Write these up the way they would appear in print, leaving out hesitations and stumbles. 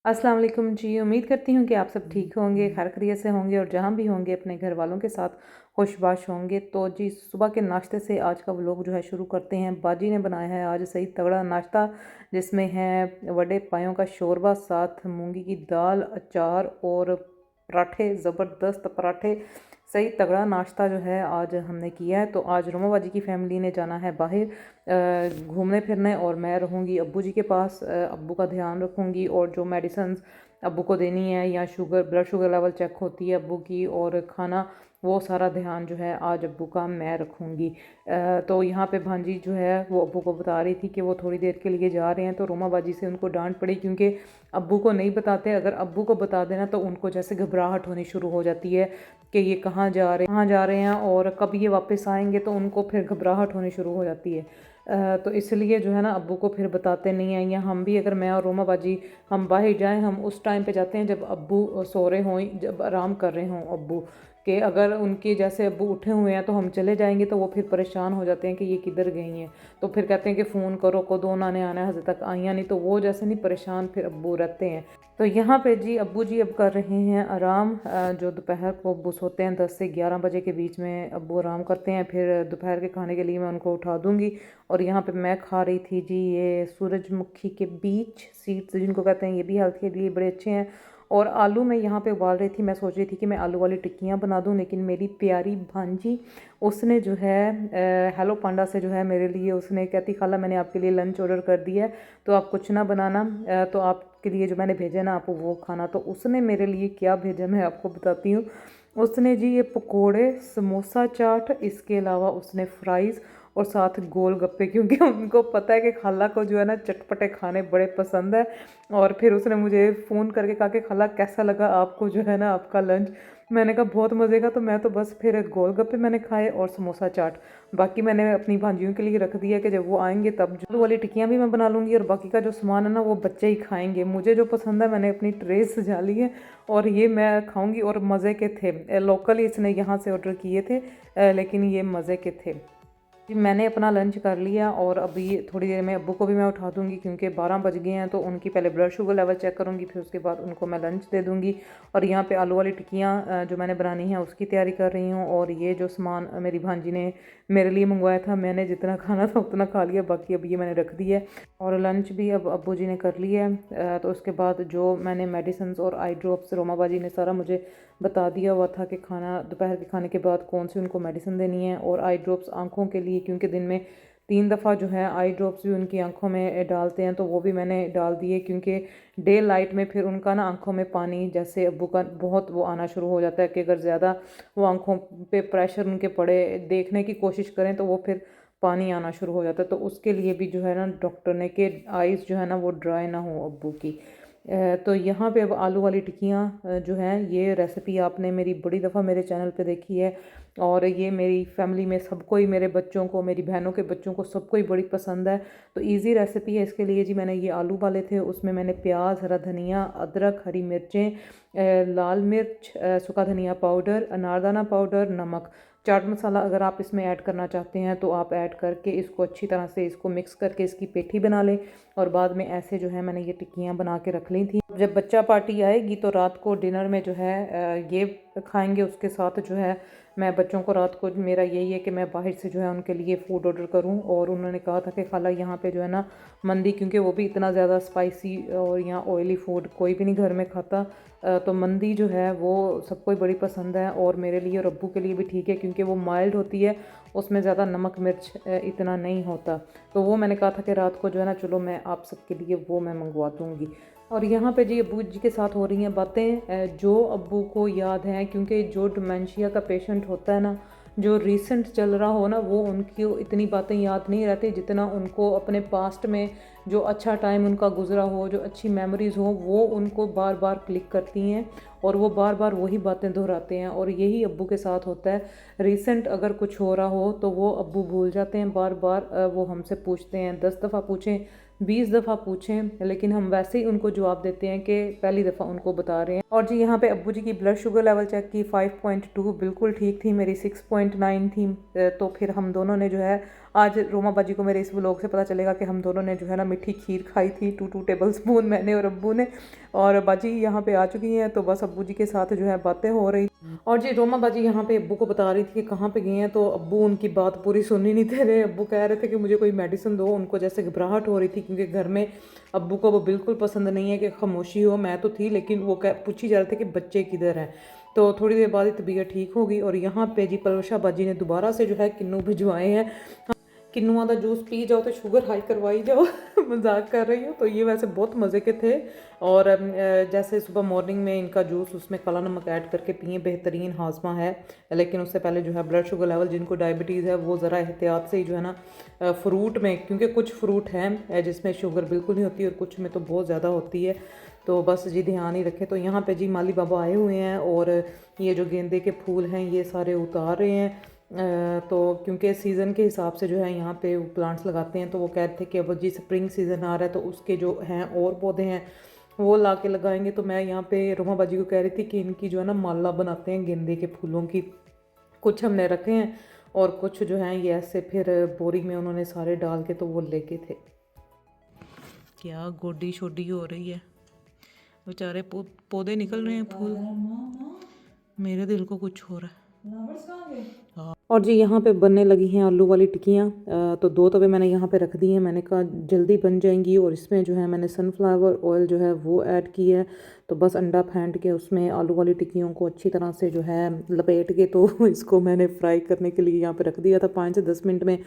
अस्सलाम वालेकुम जी। उम्मीद करती हूँ कि आप सब ठीक होंगे, खैर खैरियत से होंगे और जहाँ भी होंगे अपने घर वालों के साथ खुशबाश होंगे। तो जी सुबह के नाश्ते से आज का व्लॉग जो है शुरू करते हैं। बाजी ने बनाया है आज सही तगड़ा नाश्ता, जिसमें है वड़े पायों का शोरबा, साथ मूंगी की दाल, अचार और पराठे, ज़बरदस्त पराठे। सही तगड़ा नाश्ता जो है आज हमने किया है। तो आज रोमा बाजी की फ़ैमिली ने जाना है बाहर घूमने फिरने और मैं रहूँगी अब्बू जी के पास। अब्बू का ध्यान रखूँगी और जो मेडिसिन्स अब्बू को देनी है या ब्लड शुगर लेवल चेक होती है अब्बू की, और खाना, वो सारा ध्यान जो है आज अब्बू का मैं रखूँगी। तो यहाँ पे भांजी जो है वो अब्बू को बता रही थी कि वो थोड़ी देर के लिए जा रहे हैं, तो रोमा बाजी से उनको डांट पड़ी क्योंकि अब्बू को नहीं बताते। अगर अब्बू को बता देना तो उनको जैसे घबराहट होनी शुरू हो जाती है कि ये कहाँ जा रहे हैं और कब ये वापस आएंगे, तो उनको फिर घबराहट होनी शुरू हो जाती है। तो इसलिए जो है ना अब्बू को फिर बताते नहीं हैं। या हम भी, अगर मैं और रोमा बाजी हम बाहर जाएं, हम उस टाइम पे जाते हैं जब अब्बू सो रहे हों, जब आराम कर रहे हों अब्बू के। अगर उनके जैसे अब्बू उठे हुए हैं तो हम चले जाएंगे तो वो फिर परेशान हो जाते हैं कि ये किधर गई हैं, तो फिर कहते हैं कि फ़ोन करो, कदों उन्होंने आना है, हजे तक आइया नहीं। तो वो जैसे नहीं परेशान फिर अब्बू रहते हैं। तो यहाँ पे जी अब्बू जी अब कर रहे हैं आराम। जो दोपहर को अब्बू सोते हैं 10 से 11 बजे के बीच में अब्बू आराम करते हैं। फिर दोपहर के खाने के लिए मैं उनको उठा दूँगी। और यहाँ पे मैं खा रही थी जी ये सूरजमुखी के बीज सीड्स जिनको कहते हैं, ये भी हेल्थ के लिए बड़े अच्छे हैं। और आलू मैं यहाँ पे उबाल रही थी। मैं सोच रही थी कि मैं आलू वाली टिक्कियाँ बना दूँ, लेकिन मेरी प्यारी भांजी उसने जो है हेलो पांडा से जो है मेरे लिए, उसने कहती खाला मैंने आपके लिए लंच ऑर्डर कर दिया है तो आप कुछ ना बनाना, तो आपके लिए जो मैंने भेजा ना आप वो खाना। तो उसने मेरे लिए क्या भेजा मैं आपको बताती हूँ। उसने जी ये पकोड़े, समोसा चाट, इसके अलावा उसने फ्राइज़ और साथ गोल गप्पे, क्योंकि उनको पता है कि खाला को जो है ना चटपटे खाने बड़े पसंद है। और फिर उसने मुझे फ़ोन करके कहा कि खाला कैसा लगा आपको जो है ना आपका लंच। मैंने कहा बहुत मज़े का। तो मैं तो बस फिर गोलगप्पे मैंने खाए और समोसा चाट, बाकी मैंने अपनी भांजियों के लिए रख दिया कि जब वो आएंगे तब जो वाली टिक्कियाँ भी मैं बना लूँगी, और बाकी का जो सामान है ना वो बच्चे ही खाएंगे। मुझे जो पसंद है मैंने अपनी ट्रे सजा ली है और ये मैं खाऊंगी। और मज़े के थे, लोकल इसने यहाँ से ऑर्डर किए थे, लेकिन ये मज़े के थे जी। मैंने अपना लंच कर लिया और अभी थोड़ी देर में अब्बू को भी मैं उठा दूंगी क्योंकि 12 बज गए हैं। तो उनकी पहले ब्लड शुगर लेवल चेक करूंगी, फिर उसके बाद उनको मैं लंच दे दूंगी। और यहाँ पे आलू वाली टिक्कियाँ जो मैंने बनानी है उसकी तैयारी कर रही हूँ। और ये जो सामान मेरी भांजी ने मेरे लिए मंगवाया था, मैंने जितना खाना था उतना खा लिया, बाकी अब ये मैंने रख दिया है। और लंच भी अब अब्बू जी ने कर लिया है। तो उसके बाद जो मैंने मेडिसिन और आई ड्रॉप्स, रोमा बाजी ने सारा मुझे बता दिया हुआ था कि खाना, दोपहर के खाने के बाद कौन सी उनको मेडिसिन देनी है। और आई ड्रॉप्स आँखों के लिए, क्योंकि दिन में 3 दफ़ा जो है आई ड्रॉप्स भी उनकी आँखों में डालते हैं, तो वो भी मैंने डाल दिए। क्योंकि डे लाइट में फिर उनका ना आँखों में पानी, जैसे अब्बू का बहुत वो आना शुरू हो जाता है कि अगर ज़्यादा वो आँखों पे प्रेशर उनके पड़े, देखने की कोशिश करें तो वो फिर पानी आना शुरू हो जाता है। तो उसके लिए भी जो है ना डॉक्टर ने कि आइज़ जो है ना वो ड्राई ना हो अब्बू की। तो यहाँ पे अब आलू वाली टिक्कियाँ जो हैं, ये रेसिपी आपने मेरी बड़ी दफ़ा मेरे चैनल पे देखी है। और ये मेरी फैमिली में सबको ही, मेरे बच्चों को, मेरी बहनों के बच्चों को, सबको ही बड़ी पसंद है। तो इजी रेसिपी है इसके लिए जी। मैंने ये आलू वाले थे, उसमें मैंने प्याज, हरा धनिया, अदरक, हरी मिर्चें, लाल मिर्च, सूखा धनिया पाउडर, अनारदाना पाउडर, नमक, चाट मसाला अगर आप इसमें ऐड करना चाहते हैं तो आप ऐड करके इसको अच्छी तरह से इसको मिक्स करके इसकी पेठी बना लें। और बाद में ऐसे जो है मैंने ये टिक्कियाँ बना के रख ली थी। जब बच्चा पार्टी आएगी तो रात को डिनर में जो है ये खाएंगे। उसके साथ जो है मैं बच्चों को रात को, मेरा यही है कि मैं बाहर से जो है उनके लिए फ़ूड ऑर्डर करूं। और उन्होंने कहा था कि खाला यहाँ पे जो है ना मंदी, क्योंकि वो भी इतना ज़्यादा स्पाइसी और यहाँ ऑयली फूड कोई भी नहीं घर में खाता, तो मंदी जो है वो सबको ही बड़ी पसंद है। और मेरे लिए और अब्बू के लिए भी ठीक है क्योंकि वो माइल्ड होती है, उसमें ज़्यादा नमक मिर्च इतना नहीं होता। तो वो मैंने कहा था कि रात को जो है ना चलो मैं आप सबके लिए वो मैं मंगवा दूँगी। और यहाँ पे जी अब्बू जी के साथ हो रही हैं बातें जो अब्बू को याद हैं, क्योंकि जो डिमेंशिया का पेशेंट होता है ना, जो रीसेंट चल रहा हो ना, वो उनकी इतनी बातें याद नहीं रहती जितना उनको अपने पास्ट में जो अच्छा टाइम उनका गुजरा हो, जो अच्छी मेमोरीज़ हो, वो उनको बार बार क्लिक करती हैं और वो बार बार वही बातें दोहराते हैं। और यही अब्बू के साथ होता है। रीसेंट अगर कुछ हो रहा हो तो वो अब्बू भूल जाते हैं बार बार। वो हमसे पूछते हैं, 10 दफ़ा पूछें, 20 दफ़ा पूछें, लेकिन हम वैसे ही उनको जवाब देते हैं कि पहली दफ़ा उनको बता रहे हैं। और जी यहाँ पे अब्बू जी की ब्लड शुगर लेवल चेक की, 5.2 बिल्कुल ठीक थी, मेरी 6.9 थी। तो फिर हम दोनों ने जो है आज रोमा बाजी को मेरे इस व्लॉग से पता चलेगा कि हम दोनों ने जो है ना मीठी खीर खाई थी 2 टेबल स्पून, मैंने और अब्बू ने। और बाजी यहाँ पे आ चुकी हैं, तो बस अब्बू जी के साथ जो है बातें हो रही। और जी रोमा बाजी यहाँ पे अब्बू को बता रही थी कि कहाँ पे गए हैं, तो अब्बू उनकी बात पूरी सुन ही नहीं दे रहे। अब्बू कह रहे थे कि मुझे कोई मेडिसिन दो, उनको जैसे घबराहट हो रही थी क्योंकि घर में अब्बू को वो बिल्कुल पसंद नहीं है कि खामोशी हो। मैं तो थी लेकिन वो पूछी जा रहे थे कि बच्चे किधर हैं। तो थोड़ी देर बाद ही तबीयत ठीक होगी। और यहाँ पे जी पलवशा बाजी ने दोबारा से जो है किन्नू भिजवाए हैं। किन्नुआ का जूस पी जाओ तो शुगर हाई करवाई जाओ मजाक कर रही हूँ। तो ये वैसे बहुत मज़े के थे। और जैसे सुबह मॉर्निंग में इनका जूस उसमें काला नमक ऐड करके पिए, बेहतरीन हाजमा है। लेकिन उससे पहले जो है ब्लड शुगर लेवल जिनको डायबिटीज़ है वो ज़रा एहतियात से ही जो है ना फ्रूट में, क्योंकि कुछ फ्रूट हैं जिसमें शुगर बिल्कुल नहीं होती और कुछ में तो बहुत ज़्यादा होती है, तो बस जी ध्यान ही रखें। तो यहाँ पे जी माली बाबा आए हुए हैं और ये जो गेंदे के फूल हैं ये सारे उतार रहे हैं। तो क्योंकि सीज़न के हिसाब से जो है यहाँ पे प्लांट्स लगाते हैं, तो वो कहते थे कि अब जी स्प्रिंग सीज़न आ रहा है तो उसके जो हैं और पौधे हैं वो ला के लगाएंगे। तो मैं यहाँ पे रोमा बाजी को कह रही थी कि इनकी जो है ना माला बनाते हैं गेंदे के फूलों की। कुछ हमने रखे हैं और कुछ जो हैं ये ऐसे फिर बोरी में उन्होंने सारे डाल के तो वो लेके थे। क्या गोडी शोडी हो रही है, बेचारे पौधे निकल रहे हैं, फूल। मेरे दिल को कुछ हो रहा है। और जी यहाँ पे बनने लगी हैं आलू वाली टिक्कियाँ। तो 2 तवे मैंने यहाँ पे रख दी हैं, मैंने कहा जल्दी बन जाएंगी। और इसमें जो है मैंने सनफ्लावर ऑयल जो है वो ऐड किया है। तो बस अंडा फेंट के उसमें आलू वाली टिक्कियों को अच्छी तरह से जो है लपेट के तो इसको मैंने फ्राई करने के लिए यहाँ पे रख दिया था। 5 से 10 मिनट में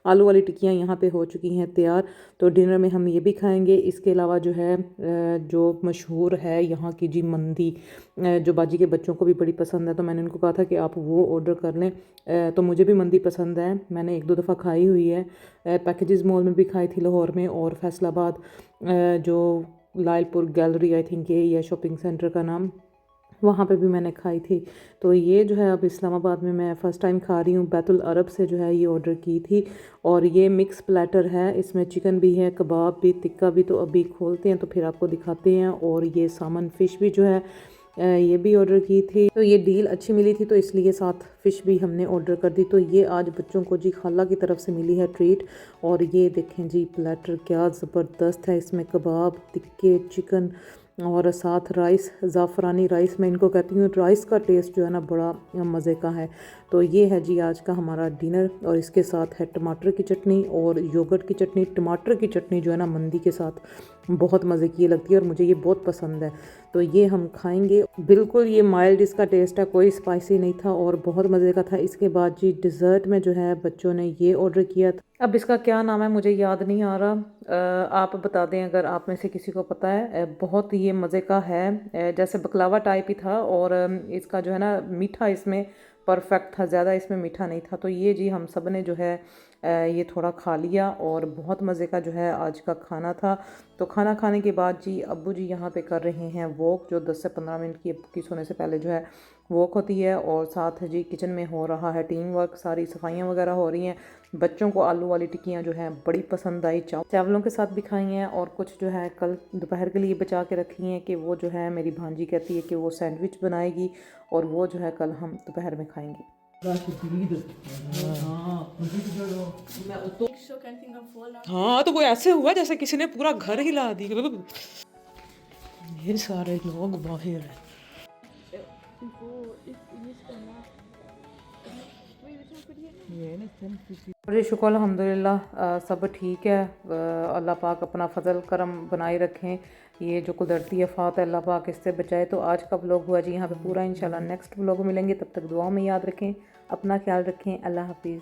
आलू वाली टिक्कियाँ यहाँ पे हो चुकी हैं तैयार। तो डिनर में हम ये भी खाएंगे। इसके अलावा जो है जो मशहूर है यहाँ की जी मंदी, जो बाजी के बच्चों को भी बड़ी पसंद है, तो मैंने उनको कहा था कि आप वो ऑर्डर कर लें। तो मुझे भी मंदी पसंद है, मैंने 1-2 दफ़ा खाई हुई है। पैकेजेस मॉल में भी खाई थी लाहौर में, और फैसलाबाद जो लालपुर गैलरी आई थिंक यही है शॉपिंग सेंटर का नाम, वहाँ पे भी मैंने खाई थी। तो ये जो है अब इस्लामाबाद में मैं फ़र्स्ट टाइम खा रही हूँ। बैतुल अरब से जो है ये ऑर्डर की थी। और ये मिक्स प्लेटर है, इसमें चिकन भी है, कबाब भी, टिक्का भी। तो अभी खोलते हैं तो फिर आपको दिखाते हैं। और ये सामन फ़िश भी जो है ये भी ऑर्डर की थी। तो ये डील अच्छी मिली थी तो इसलिए साथ फ़िश भी हमने ऑर्डर कर दी। तो ये आज बच्चों को जी खाला की तरफ से मिली है ट्रीट। और ये देखें जी प्लेटर क्या ज़बरदस्त है, इसमें कबाब, टिक्के, चिकन और साथ राइस, ज़ाफ़रानी राइस मैं इनको कहती हूँ। राइस का टेस्ट जो है ना बड़ा मज़े का है। तो ये है जी आज का हमारा डिनर। और इसके साथ है टमाटर की चटनी और योगर्ट की चटनी। टमाटर की चटनी जो है ना मंदी के साथ बहुत मज़े की लगती है और मुझे ये बहुत पसंद है। तो ये हम खाएंगे। बिल्कुल ये माइल्ड इसका टेस्ट है, कोई स्पाइसी नहीं था और बहुत मज़े का था। इसके बाद जी डिज़र्ट में जो है बच्चों ने ये ऑर्डर किया था। अब इसका क्या नाम है मुझे याद नहीं आ रहा, आप बता दें अगर आप में से किसी को पता है। बहुत ये मज़े का है, जैसे बकलावा टाइप ही था। और इसका जो है ना मीठा इसमें परफेक्ट था, ज़्यादा इसमें मीठा नहीं था। तो ये जी हम सब ने जो है ये थोड़ा खा लिया और बहुत मज़े का जो है आज का खाना था। तो खाना खाने के बाद जी अब्बू जी यहाँ पे कर रहे हैं वॉक, जो 10 से 15 मिनट की सोने से पहले जो है वॉक होती है। और साथ जी किचन में हो रहा है टीम वर्क, सारी सफाइयाँ वगैरह हो रही हैं। बच्चों को आलू वाली टिक्कियाँ जो हैं बड़ी पसंद आई, चावलों के साथ भी खाई हैं। और कुछ जो है कल दोपहर के लिए बचा के रखी हैं कि वो जो है मेरी भांजी कहती है कि वो सैंडविच बनाएगी और वो जो है कल हम दोपहर में खाएंगे। हाँ तो वो ऐसे हुआ जैसे किसी ने पूरा घर हिला दी। ये सारे लोग बाहर हैं। और शुक्र अल्हम्दुलिल्लाह सब ठीक है। अल्लाह पाक अपना फ़ज़ल करम बनाए रखें। ये जो कुदरती आफात है अल्लाह पाक इससे बचाए। तो आज का व्लॉग हुआ जी यहाँ पे पूरा। इंशाल्लाह नेक्स्ट व्लॉग मिलेंगे, तब तक दुआ में याद रखें, अपना ख्याल रखें। अल्लाह हाफिज़।